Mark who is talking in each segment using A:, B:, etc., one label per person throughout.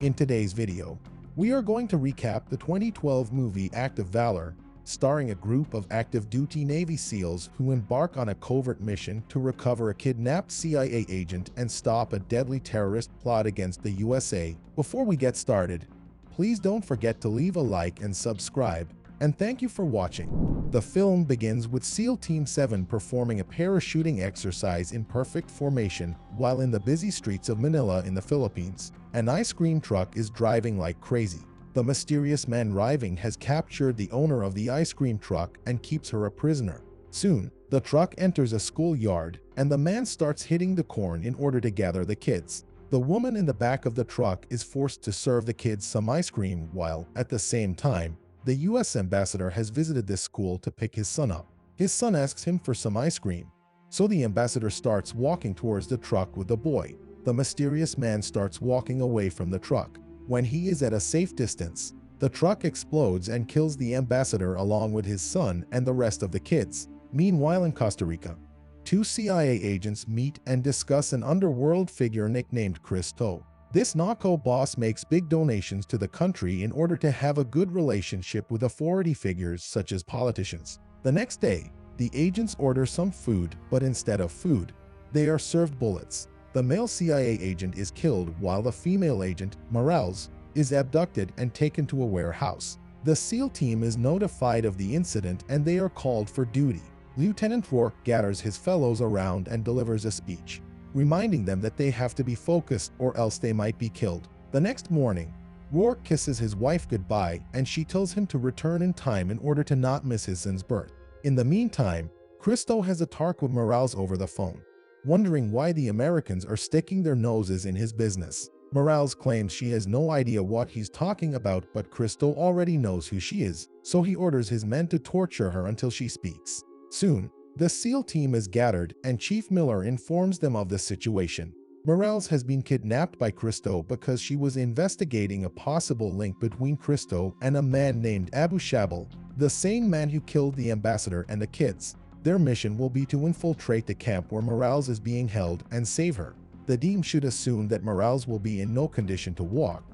A: In today's video, we are going to recap the 2012 movie Act of Valor, starring a group of active duty Navy SEALs who embark on a covert mission to recover a kidnapped CIA agent and stop a deadly terrorist plot against the USA. Before we get started, please don't forget to leave a like and subscribe, and thank you for watching. The film begins with SEAL Team 7 performing a parachuting exercise in perfect formation while in the busy streets of Manila in the Philippines. An ice cream truck is driving like crazy. The mysterious man driving has captured the owner of the ice cream truck and keeps her a prisoner. Soon, the truck enters a schoolyard, and the man starts hitting the corn in order to gather the kids. The woman in the back of the truck is forced to serve the kids some ice cream while, at the same time, the US ambassador has visited this school to pick his son up. His son asks him for some ice cream, so the ambassador starts walking towards the truck with the boy. The mysterious man starts walking away from the truck. When he is at a safe distance, the truck explodes and kills the ambassador along with his son and the rest of the kids. Meanwhile, in Costa Rica, two CIA agents meet and discuss an underworld figure nicknamed Cristo. This narco boss makes big donations to the country in order to have a good relationship with authority figures such as politicians. The next day, the agents order some food, but instead of food, they are served bullets. The male CIA agent is killed while the female agent, Morales, is abducted and taken to a warehouse. The SEAL team is notified of the incident and they are called for duty. Lieutenant Rourke gathers his fellows around and delivers a speech, reminding them that they have to be focused or else they might be killed. The next morning, Rourke kisses his wife goodbye and she tells him to return in time in order to not miss his son's birth. In the meantime, Cristo has a talk with Morales over the phone, wondering why the Americans are sticking their noses in his business. Morales claims she has no idea what he's talking about, but Cristo already knows who she is, so he orders his men to torture her until she speaks. Soon, the SEAL team is gathered and Chief Miller informs them of the situation. Morales has been kidnapped by Cristo because she was investigating a possible link between Cristo and a man named Abu Shabal, the same man who killed the ambassador and the kids. Their mission will be to infiltrate the camp where Morales is being held and save her. The team should assume that Morales will be in no condition to walk,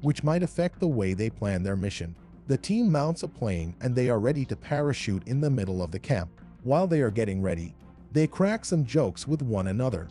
A: which might affect the way they plan their mission. The team mounts a plane and they are ready to parachute in the middle of the camp. While they are getting ready, they crack some jokes with one another,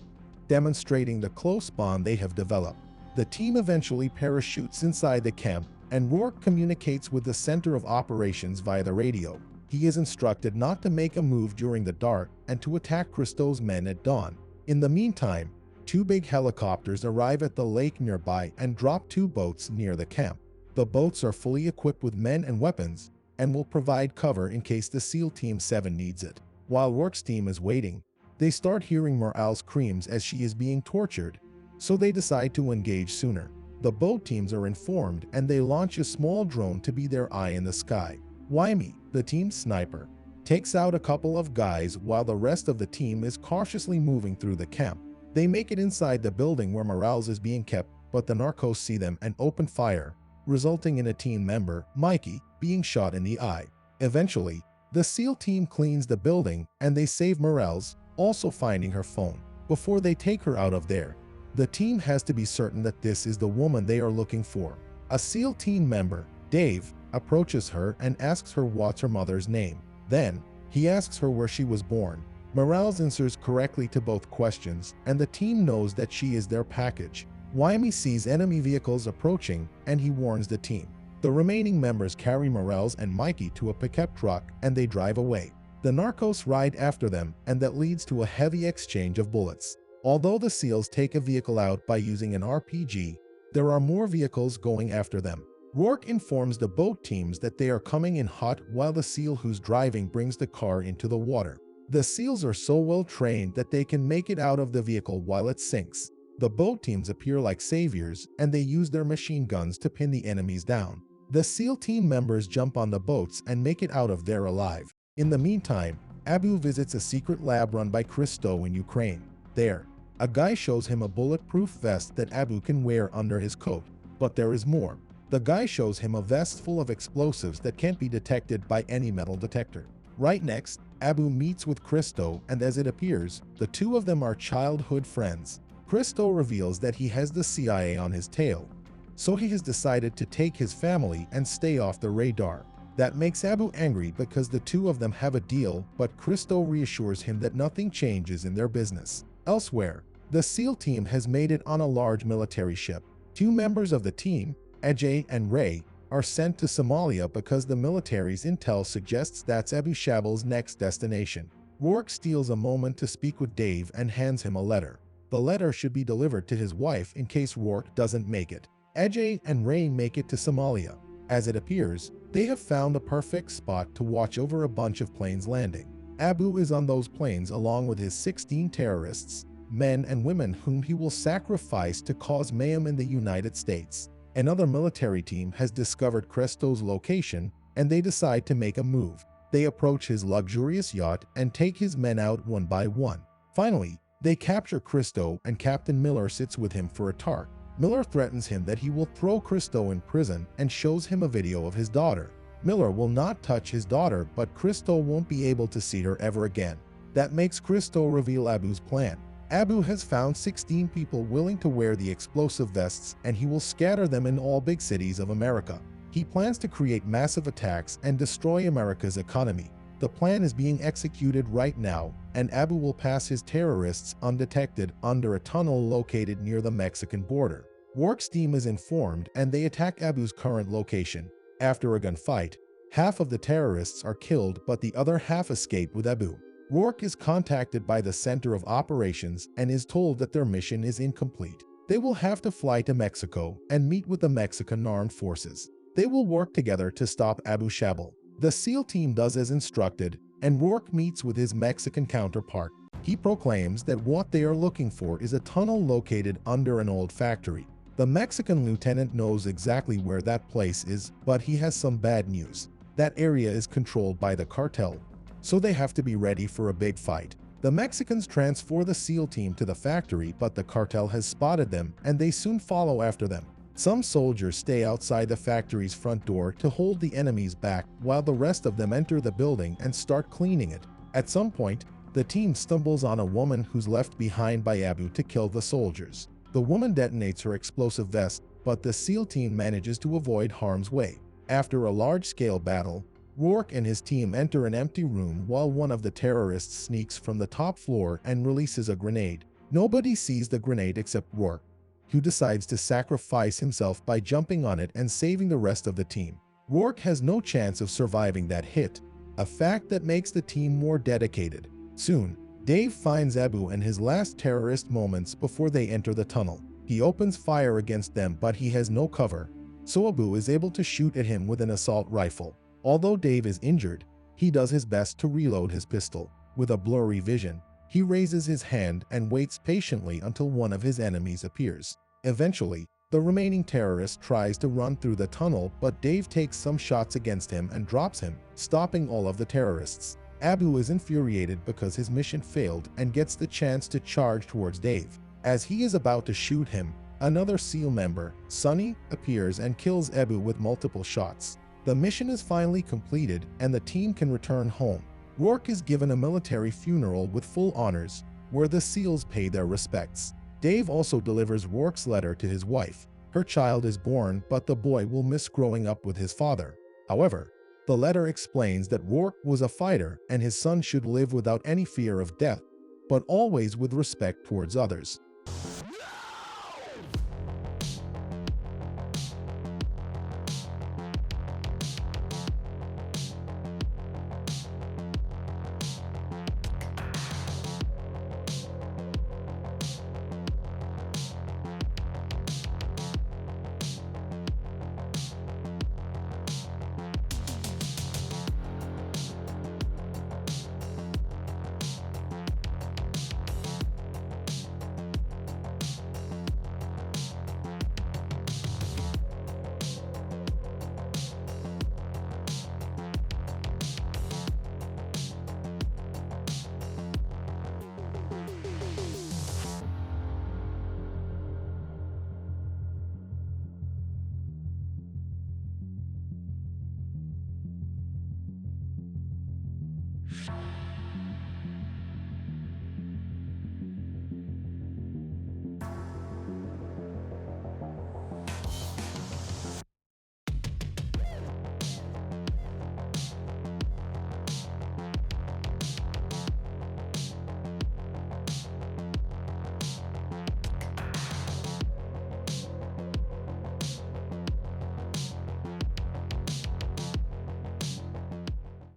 A: demonstrating the close bond they have developed. The team eventually parachutes inside the camp and Rourke communicates with the center of operations via the radio. He is instructed not to make a move during the dark and to attack Cristo's men at dawn. In the meantime, two big helicopters arrive at the lake nearby and drop two boats near the camp. The boats are fully equipped with men and weapons and will provide cover in case the SEAL Team 7 needs it. While Rourke's team is waiting, they start hearing Morales screams as she is being tortured, so they decide to engage sooner. The boat teams are informed and they launch a small drone to be their eye in the sky. Jaime, the team's sniper, takes out a couple of guys while the rest of the team is cautiously moving through the camp. They make it inside the building where Morales is being kept, but the narcos see them and open fire, resulting in a team member, Mikey, being shot in the eye. Eventually, the SEAL team cleans the building and they save Morales, also finding her phone. Before they take her out of there, the team has to be certain that this is the woman they are looking for. A SEAL team member, Dave, approaches her and asks her what's her mother's name. Then, he asks her where she was born. Morales answers correctly to both questions, and the team knows that she is their package. Jaime sees enemy vehicles approaching, and he warns the team. The remaining members carry Morales and Mikey to a pickup truck, and they drive away. The narcos ride after them, and that leads to a heavy exchange of bullets. Although the SEALs take a vehicle out by using an RPG, there are more vehicles going after them. Rourke informs the boat teams that they are coming in hot while the SEAL who's driving brings the car into the water. The SEALs are so well trained that they can make it out of the vehicle while it sinks. The boat teams appear like saviors and they use their machine guns to pin the enemies down. The SEAL team members jump on the boats and make it out of there alive. In the meantime, Abu visits a secret lab run by Cristo in Ukraine. There, a guy shows him a bulletproof vest that Abu can wear under his coat. But there is more. The guy shows him a vest full of explosives that can't be detected by any metal detector. Right next, Abu meets with Cristo, and as it appears, the two of them are childhood friends. Cristo reveals that he has the CIA on his tail, so he has decided to take his family and stay off the radar. That makes Abu angry because the two of them have a deal, but Christo reassures him that nothing changes in their business. Elsewhere, the SEAL team has made it on a large military ship. Two members of the team, Ajay and Ray, are sent to Somalia because the military's intel suggests that's Abu Shabal's next destination. Rourke steals a moment to speak with Dave and hands him a letter. The letter should be delivered to his wife in case Rourke doesn't make it. Ajay and Ray make it to Somalia. As it appears, they have found the perfect spot to watch over a bunch of planes landing. Abu is on those planes along with his 16 terrorists, men and women whom he will sacrifice to cause mayhem in the United States. Another military team has discovered Christo's location, and they decide to make a move. They approach his luxurious yacht and take his men out one by one. Finally, they capture Christo, and Captain Miller sits with him for a talk. Miller threatens him that he will throw Christo in prison and shows him a video of his daughter. Miller will not touch his daughter, but Christo won't be able to see her ever again. That makes Christo reveal Abu's plan. Abu has found 16 people willing to wear the explosive vests, and he will scatter them in all big cities of America. He plans to create massive attacks and destroy America's economy. The plan is being executed right now, and Abu will pass his terrorists undetected under a tunnel located near the Mexican border. Rourke's team is informed, and they attack Abu's current location. After a gunfight, half of the terrorists are killed, but the other half escape with Abu. Rourke is contacted by the Center of Operations and is told that their mission is incomplete. They will have to fly to Mexico and meet with the Mexican armed forces. They will work together to stop Abu Shabal. The SEAL team does as instructed, and Rourke meets with his Mexican counterpart. He proclaims that what they are looking for is a tunnel located under an old factory. The Mexican lieutenant knows exactly where that place is, but he has some bad news. That area is controlled by the cartel, so they have to be ready for a big fight. The Mexicans transfer the SEAL team to the factory, but the cartel has spotted them, and they soon follow after them. Some soldiers stay outside the factory's front door to hold the enemies back, while the rest of them enter the building and start cleaning it. At some point, the team stumbles on a woman who's left behind by Abu to kill the soldiers. The woman detonates her explosive vest, but the SEAL team manages to avoid harm's way. After a large-scale battle, Rourke and his team enter an empty room while one of the terrorists sneaks from the top floor and releases a grenade. Nobody sees the grenade except Rourke, who decides to sacrifice himself by jumping on it and saving the rest of the team. Rourke has no chance of surviving that hit, a fact that makes the team more dedicated. Soon, Dave finds Abu and his last terrorist moments before they enter the tunnel. He opens fire against them, but he has no cover, so Abu is able to shoot at him with an assault rifle. Although Dave is injured, he does his best to reload his pistol. With a blurry vision, he raises his hand and waits patiently until one of his enemies appears. Eventually, the remaining terrorist tries to run through the tunnel, but Dave takes some shots against him and drops him, stopping all of the terrorists. Abu is infuriated because his mission failed and gets the chance to charge towards Dave. As he is about to shoot him, another SEAL member, Sonny, appears and kills Abu with multiple shots. The mission is finally completed, and the team can return home. Rourke is given a military funeral with full honors, where the SEALs pay their respects. Dave also delivers Rourke's letter to his wife. Her child is born, but the boy will miss growing up with his father. However, the letter explains that Rourke was a fighter and his son should live without any fear of death, but always with respect towards others.